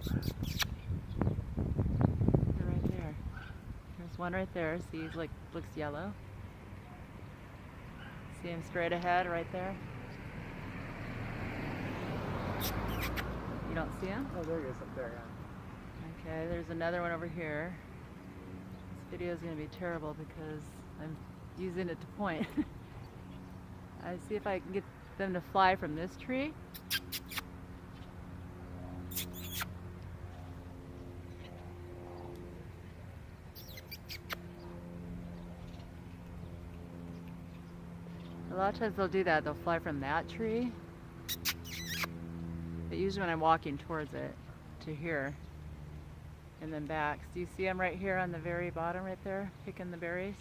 They're right there. There's one right there. See, he's like looks yellow. See him straight ahead right there? You don't see him? Oh, there he is up there, yeah. Okay, there's another one over here. This video is going to be terrible because I'm using it to point. I see if I can get them to fly from this tree. A lot of times they'll do that. They'll fly from that tree. But usually when I'm walking towards it, to here, and then back. So you see them right here on the very bottom right there, picking the berries?